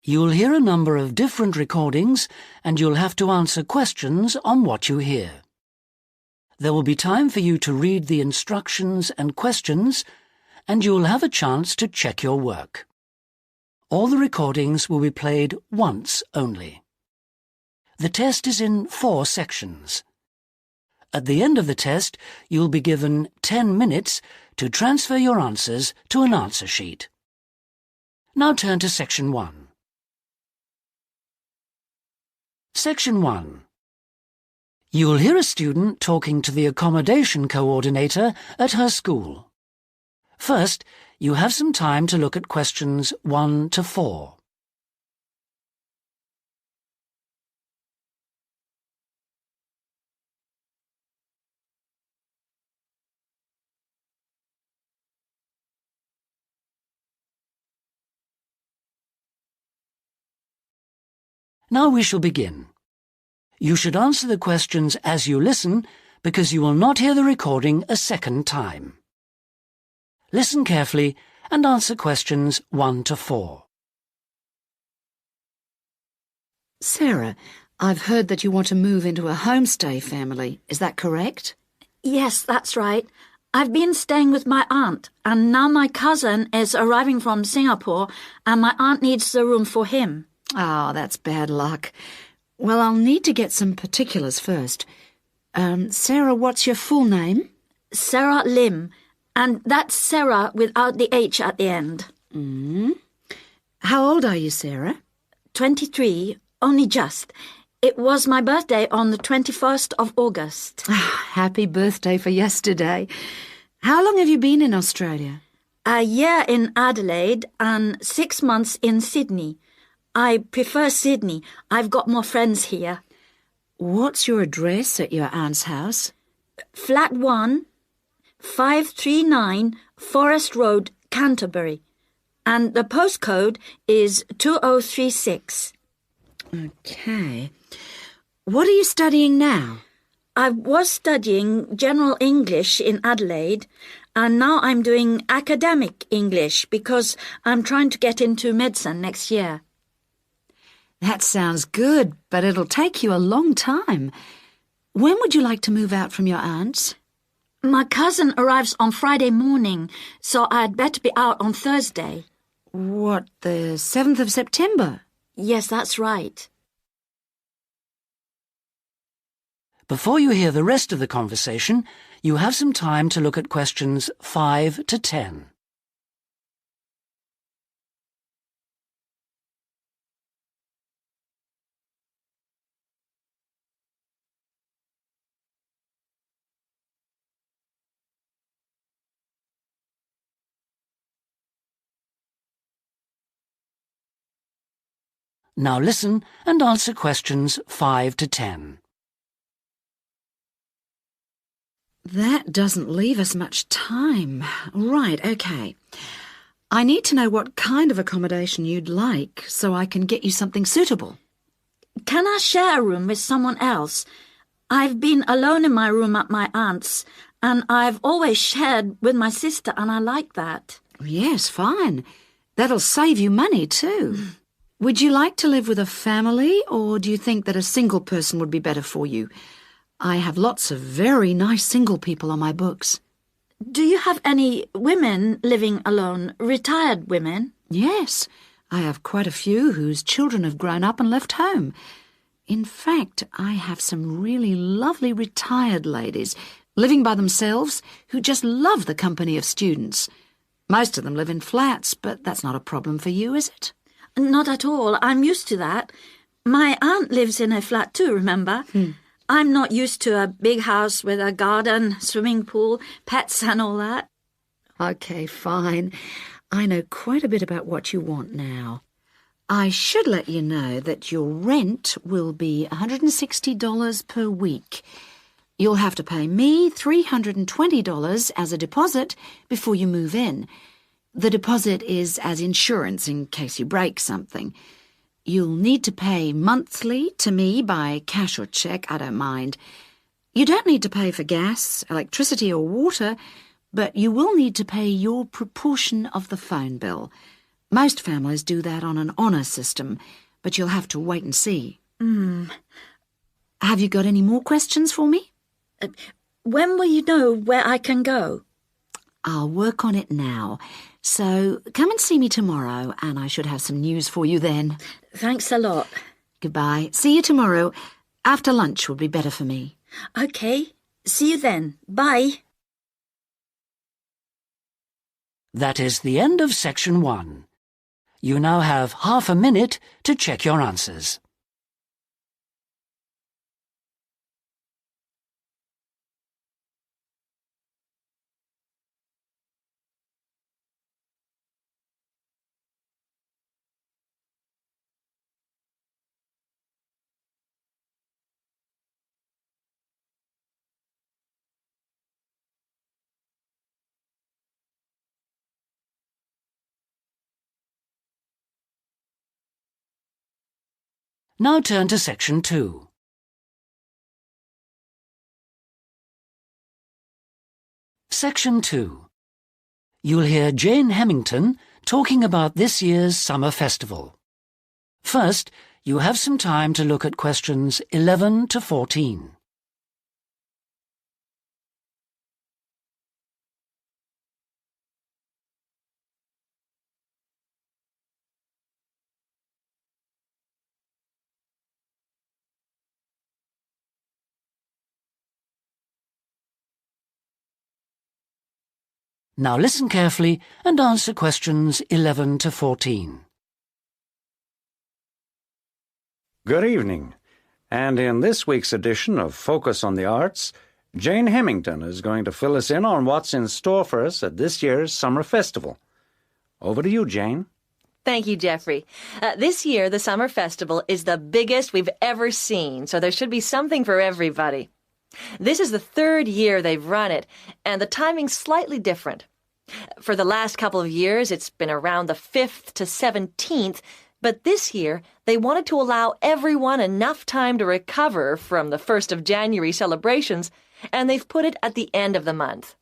You'll hear a number of different recordings and you'll have to answer questions on what you hear. There will be time for you to read the instructions and questions, and you'll have a chance to check your work. All the recordings will be played once only. The test is in 4 sections. At the end of the test, you'll be given 10 minutes to transfer your answers to an answer sheet. Now turn to Section 1. Section 1. You'll hear a student talking to the accommodation coordinator at her school. First, you have some time to look at questions 1 to 4. Now we shall begin. You should answer the questions as you listen, because you will not hear the recording a second time. Listen carefully and answer questions 1 to 4. Sarah, I've heard that you want to move into a homestay family. Is that correct? Yes, that's right. I've been staying with my aunt, and now my cousin is arriving from Singapore, and my aunt needs the room for him. Oh, that's bad luck. Well, I'll need to get some particulars first. Sarah, what's your full name? Sarah Lim, and that's Sarah without the H at the end. How old are you, Sarah? 23, only just. It was my birthday on the 21st of August. Happy birthday for yesterday. How long have you been in Australia? A year in Adelaide and 6 months in Sydney. I prefer Sydney. I've got more friends here. What's your address at your aunt's house? Flat 1, 539 Forest Road, Canterbury. And the postcode is 2036. Okay. What are you studying now? I was studying General English in Adelaide, and now I'm doing Academic English because I'm trying to get into medicine next year. That sounds good, but it'll take you a long time. When would you like to move out from your aunt's? My cousin arrives on Friday morning, so I'd better be out on Thursday. What, the 7th of September? Yes, that's right. Before you hear the rest of the conversation, you have some time to look at questions 5 to 10. Now listen and answer questions 5 to 10. That doesn't leave us much time. Right, okay. I need to know what kind of accommodation you'd like so I can get you something suitable. Can I share a room with someone else? I've been alone in my room at my aunt's, and I've always shared with my sister, and I like that. Yes, fine. That'll save you money too. Would you like to live with a family, or do you think that a single person would be better for you? I have lots of very nice single people on my books. Do you have any women living alone, retired women? Yes, I have quite a few whose children have grown up and left home. In fact, I have some really lovely retired ladies living by themselves who just love the company of students. Most of them live in flats, but that's not a problem for you, is it? Not at all. I'm used to that. My aunt lives in a flat too, remember? I'm not used to a big house with a garden, swimming pool, pets and all that. Okay, fine. I know quite a bit about what you want now. I should let you know that your rent will be $160 per week. You'll have to pay me $320 as a deposit before you move in. The deposit is as insurance in case you break something. You'll need to pay monthly to me by cash or cheque, I don't mind. You don't need to pay for gas, electricity or water, but you will need to pay your proportion of the phone bill. Most families do that on an honour system, but you'll have to wait and see. Have you got any more questions for me? When will you know where I can go? I'll work on it now. So come and see me tomorrow, and I should have some news for you then. Thanks a lot. Goodbye. See you tomorrow. After lunch would be better for me. Okay. See you then. Bye. That is the end of section 1. You now have half a minute to check your answers. Now turn to section 2. Section 2. You'll hear Jane Hemington talking about this year's summer festival. First, you have some time to look at questions 11 to 14. Now listen carefully and answer questions 11 to 14. Good evening. And in this week's edition of Focus on the Arts, Jane Hemington is going to fill us in on what's in store for us at this year's Summer Festival. Over to you, Jane. Thank you, Jeffrey. This year, the Summer Festival is the biggest we've ever seen, so there should be something for everybody. This is the 3rd year they've run it, and the timing's slightly different. For the last couple of years, it's been around the 5th to 17th, but this year, they wanted to allow everyone enough time to recover from the 1st of January celebrations, and they've put it at the end of the month.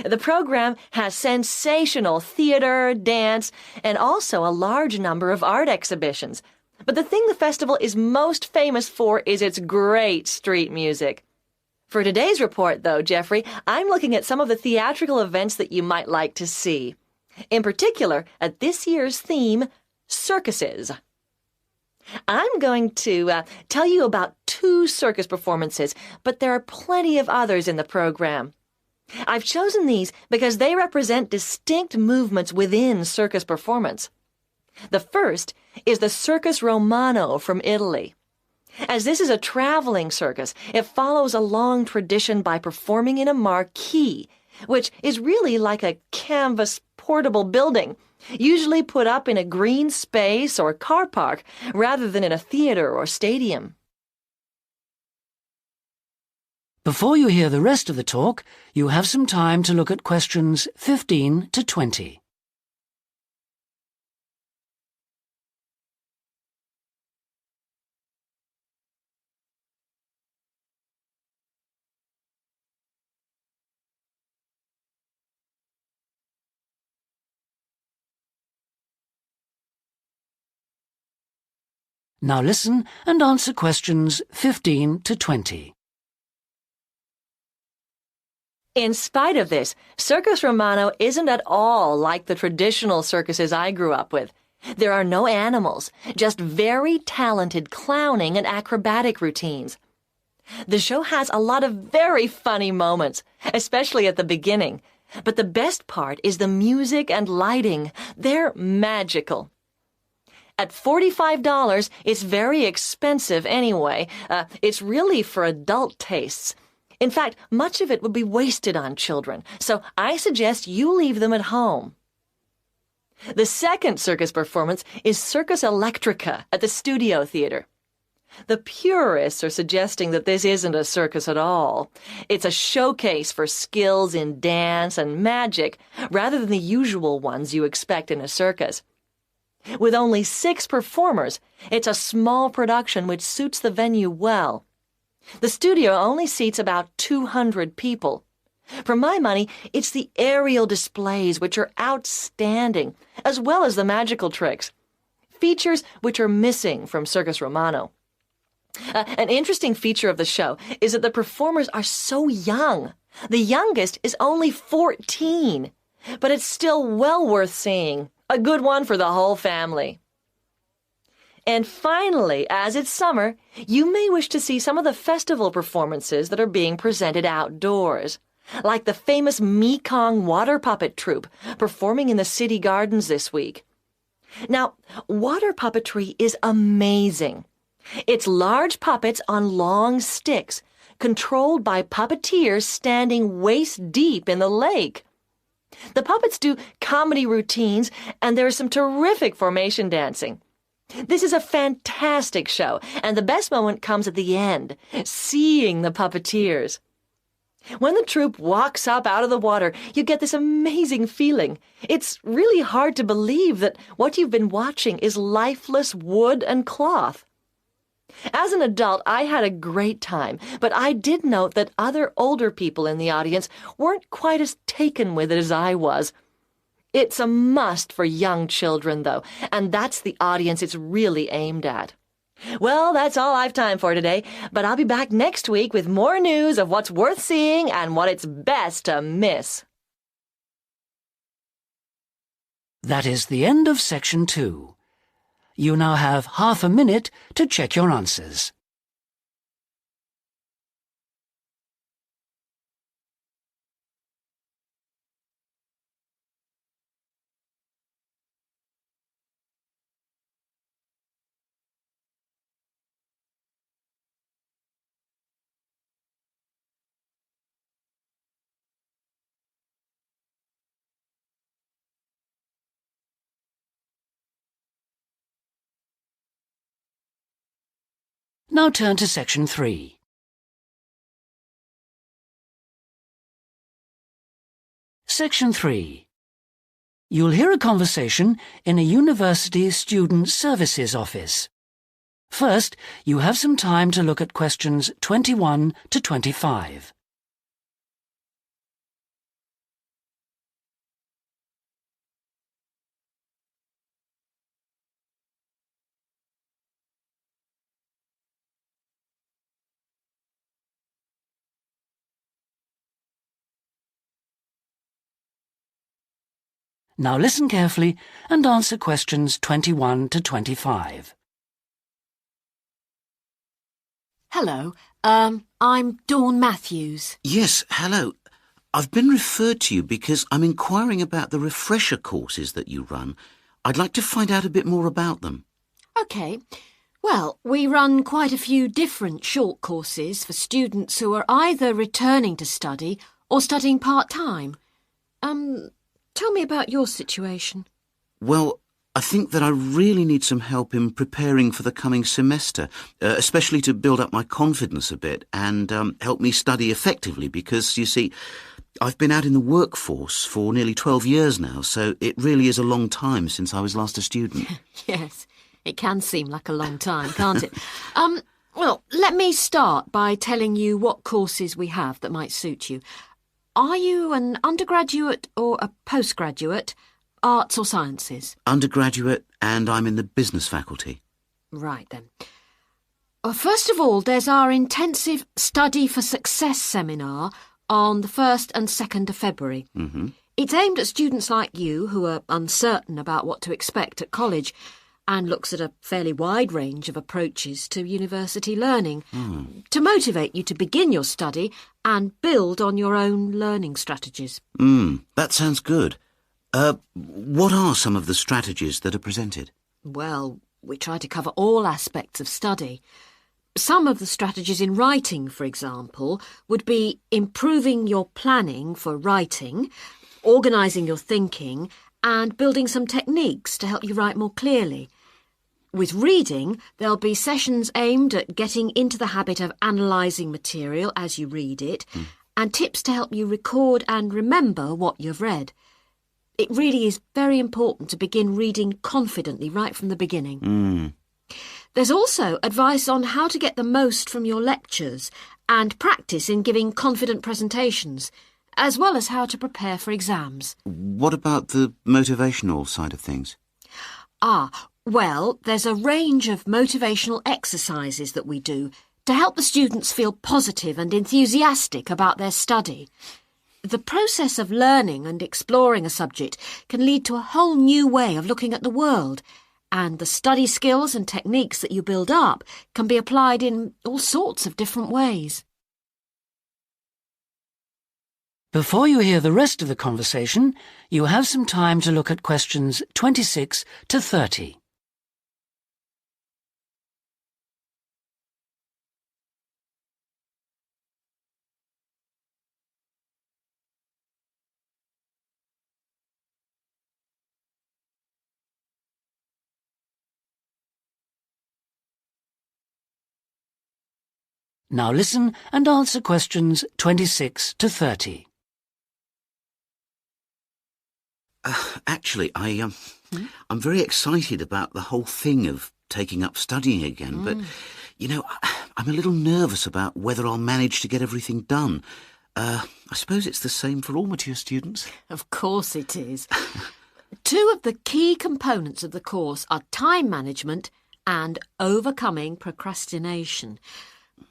The program has sensational theater, dance, and also a large number of art exhibitions. But the thing the festival is most famous for is its great street music. For today's report, though, Jeffrey, I'm looking at some of the theatrical events that you might like to see. In particular, at this year's theme, circuses. I'm going to tell you about 2 circus performances, but there are plenty of others in the program. I've chosen these because they represent distinct movements within circus performance. The first is the Circus Romano from Italy. As this is a traveling circus, it follows a long tradition by performing in a marquee, which is really like a canvas portable building, usually put up in a green space or car park rather than in a theater or stadium. Before you hear the rest of the talk, you have some time to look at questions 15 to 20. Now listen and answer questions 15 to 20. In spite of this, Circus Romano isn't at all like the traditional circuses I grew up with. There are no animals, just very talented clowning and acrobatic routines. The show has a lot of very funny moments, especially at the beginning. But the best part is the music and lighting. They're magical. At $45, it's very expensive anyway. It's really for adult tastes. In fact, much of it would be wasted on children, so I suggest you leave them at home. The second circus performance is Circus Electrica at the Studio Theater. The purists are suggesting that this isn't a circus at all. It's a showcase for skills in dance and magic, rather than the usual ones you expect in a circus. With only 6 performers, it's a small production which suits the venue well. The studio only seats about 200 people. For my money, it's the aerial displays which are outstanding, as well as the magical tricks. Features which are missing from Circus Romano. An interesting feature of the show is that the performers are so young. The youngest is only 14, but it's still well worth seeing. A good one for the whole family. And finally, as it's summer, you may wish to see some of the festival performances that are being presented outdoors, like the famous Mekong water puppet troupe performing in the city gardens this week. Now, water puppetry is amazing. It's large puppets on long sticks, controlled by puppeteers standing waist deep in the lake. The puppets do comedy routines, and there's some terrific formation dancing. This is a fantastic show, and the best moment comes at the end, seeing the puppeteers. When the troupe walks up out of the water, you get this amazing feeling. It's really hard to believe that what you've been watching is lifeless wood and cloth. As an adult, I had a great time, but I did note that other older people in the audience weren't quite as taken with it as I was. It's a must for young children, though, and that's the audience it's really aimed at. Well, that's all I've time for today, but I'll be back next week with more news of what's worth seeing and what it's best to miss. That is the end of Section 2. You now have half a minute to check your answers. Now turn to Section 3. Section 3. You'll hear a conversation in a university student services office. First, you have some time to look at questions 21 to 25. Now listen carefully and answer questions 21 to 25. Hello, I'm Dawn Matthews. Yes, hello. I've been referred to you because I'm inquiring about the refresher courses that you run. I'd like to find out a bit more about them. OK. Well, we run quite a few different short courses for students who are either returning to study or studying part-time. Tell me about your situation. Well, I think that I really need some help in preparing for the coming semester, especially to build up my confidence a bit and help me study effectively because, you see, I've been out in the workforce for nearly 12 years now, so it really is a long time since I was last a student. Yes, it can seem like a long time, can't it? Well, let me start by telling you what courses we have that might suit you. Are you an undergraduate or a postgraduate, arts or sciences? Undergraduate, and I'm in the business faculty. Right then. Well, first of all, there's our intensive Study for Success seminar on the 1st and 2nd of February. Mm-hmm. It's aimed at students like you who are uncertain about what to expect at college and looks at a fairly wide range of approaches to university learning to motivate you to begin your study and build on your own learning strategies. That sounds good. What are some of the strategies that are presented? Well, we try to cover all aspects of study. Some of the strategies in writing, for example, would be improving your planning for writing, organising your thinking, and building some techniques to help you write more clearly. With reading, there'll be sessions aimed at getting into the habit of analysing material as you read it, and tips to help you record and remember what you've read. It really is very important to begin reading confidently right from the beginning. There's also advice on how to get the most from your lectures and practice in giving confident presentations. as well as how to prepare for exams. What about the motivational side of things? Well, there's a range of motivational exercises that we do to help the students feel positive and enthusiastic about their study. The process of learning and exploring a subject can lead to a whole new way of looking at the world, and the study skills and techniques that you build up can be applied in all sorts of different ways. Before you hear the rest of the conversation, you have some time to look at questions 26 to 30. Now listen and answer questions 26 to 30. Actually, I'm very excited about the whole thing of taking up studying again, but, I'm a little nervous about whether I'll manage to get everything done. I suppose it's the same for all mature students. Of course it is. Two of the key components of the course are time management and overcoming procrastination.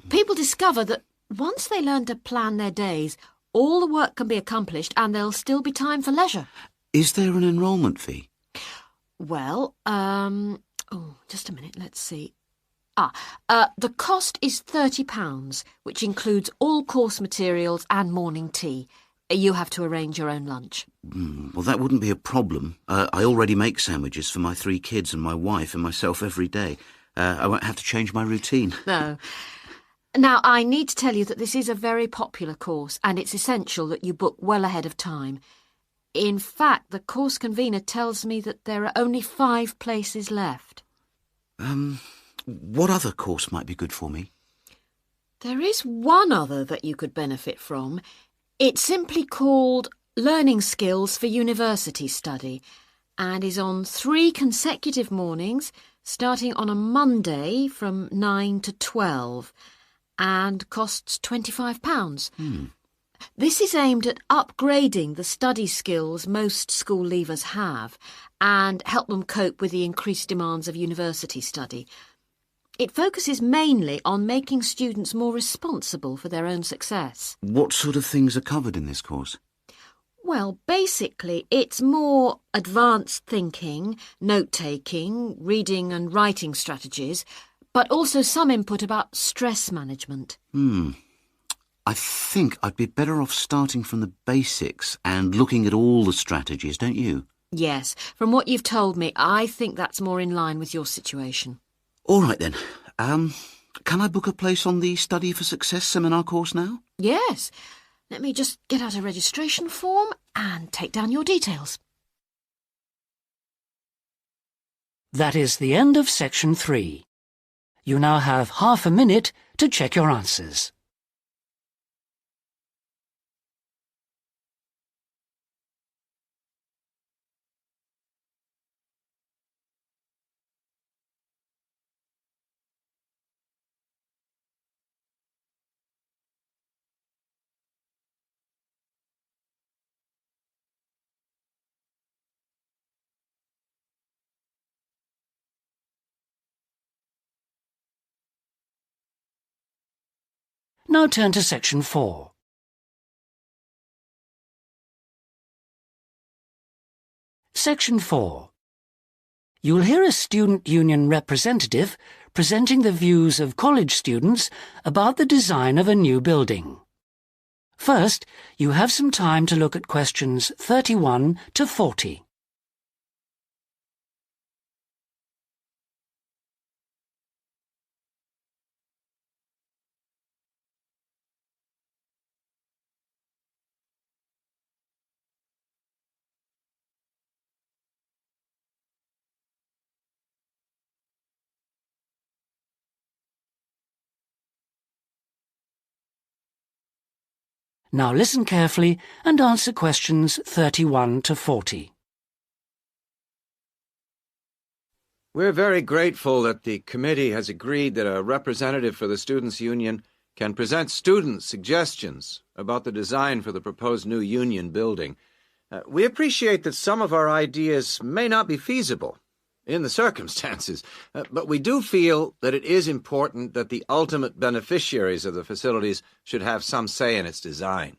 People discover that once they learn to plan their days, all the work can be accomplished and there'll still be time for leisure. Is there an enrolment fee? Well, just a minute, let's see. The cost is £30, which includes all course materials and morning tea. You have to arrange your own lunch. Well, that wouldn't be a problem. I already make sandwiches for my 3 kids and my wife and myself every day. I won't have to change my routine. No. Now, I need to tell you that this is a very popular course, and it's essential that you book well ahead of time. In fact, the course convener tells me that there are only 5 places left. What other course might be good for me? There is one other that you could benefit from. It's simply called Learning Skills for University Study, and is on 3 consecutive mornings, starting on a Monday from 9 to 12, and costs £25. This is aimed at upgrading the study skills most school leavers have and help them cope with the increased demands of university study. It focuses mainly on making students more responsible for their own success. What sort of things are covered in this course? Well, basically, it's more advanced thinking, note-taking, reading and writing strategies, but also some input about stress management. I think I'd be better off starting from the basics and looking at all the strategies, don't you? Yes, from what you've told me, I think that's more in line with your situation. All right then. Can I book a place on the Study for Success seminar course now? Yes. Let me just get out a registration form and take down your details. That is the end of section 3. You now have half a minute to check your answers. Now turn to section 4. Section 4. You'll hear a student union representative presenting the views of college students about the design of a new building. First, you have some time to look at questions 31 to 40. Now listen carefully and answer questions 31 to 40. We're very grateful that the committee has agreed that a representative for the Students' Union can present students' suggestions about the design for the proposed new union building. We appreciate that some of our ideas may not be feasible in the circumstances, but we do feel that it is important that the ultimate beneficiaries of the facilities should have some say in its design.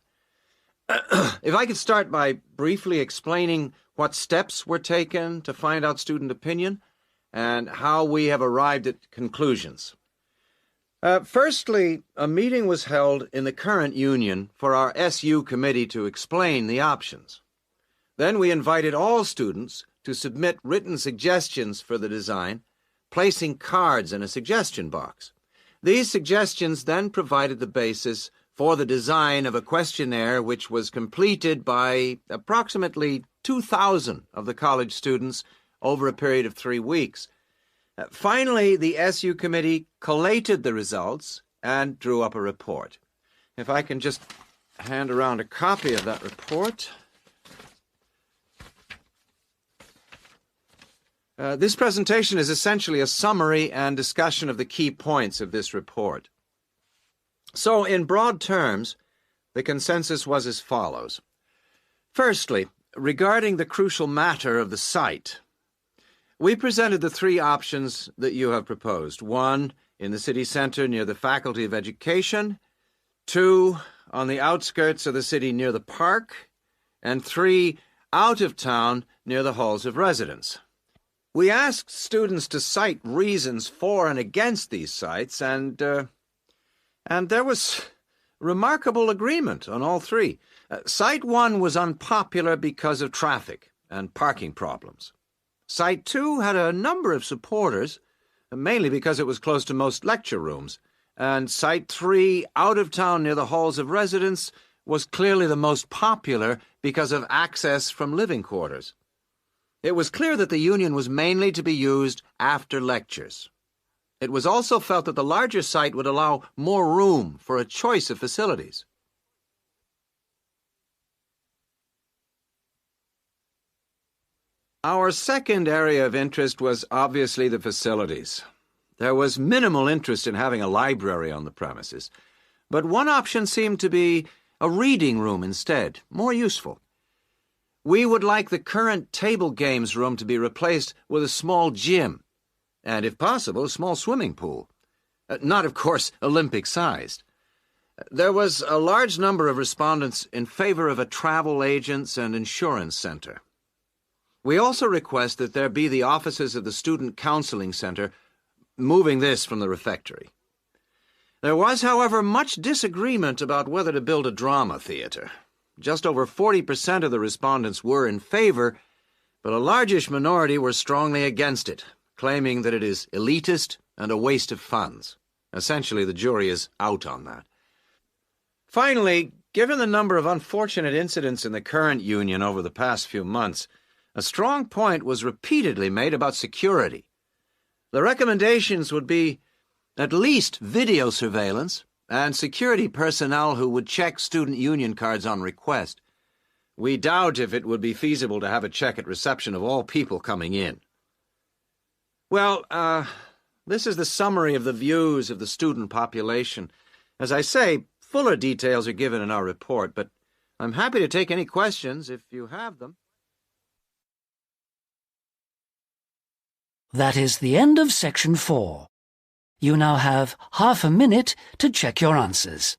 If I could start by briefly explaining what steps were taken to find out student opinion and how we have arrived at conclusions. Firstly, a meeting was held in the current union for our SU committee to explain the options. Then we invited all students to submit written suggestions for the design, placing cards in a suggestion box. These suggestions then provided the basis for the design of a questionnaire which was completed by approximately 2,000 of the college students over a period of 3 weeks. Finally, the SU committee collated the results and drew up a report. If I can just hand around a copy of that report. This presentation is essentially a summary and discussion of the key points of this report. So, in broad terms, the consensus was as follows. Firstly, regarding the crucial matter of the site, we presented the 3 options that you have proposed. 1, in the city center near the Faculty of Education. 2, on the outskirts of the city near the park. And 3, out of town near the halls of residence. We asked students to cite reasons for and against these sites, and there was remarkable agreement on all 3. Site 1 was unpopular because of traffic and parking problems. Site 2 had a number of supporters, mainly because it was close to most lecture rooms, and Site 3, out of town near the halls of residence, was clearly the most popular because of access from living quarters. It was clear that the union was mainly to be used after lectures. It was also felt that the larger site would allow more room for a choice of facilities. Our second area of interest was obviously the facilities. There was minimal interest in having a library on the premises, but one option seemed to be a reading room instead, more useful. We would like the current table games room to be replaced with a small gym, and if possible, a small swimming pool. Not, of course, Olympic-sized. There was a large number of respondents in favor of a travel agents and insurance center. We also request that there be the offices of the Student Counseling Center, moving this from the refectory. There was, however, much disagreement about whether to build a drama theater. Just over 40% of the respondents were in favor, but a largish minority were strongly against it, claiming that it is elitist and a waste of funds. Essentially, the jury is out on that. Finally, given the number of unfortunate incidents in the current union over the past few months, a strong point was repeatedly made about security. The recommendations would be at least video surveillance and security personnel who would check student union cards on request. We doubt if it would be feasible to have a check at reception of all people coming in. Well, this is the summary of the views of the student population. As I say, fuller details are given in our report, but I'm happy to take any questions if you have them. That is the end of section 4. You now have half a minute to check your answers.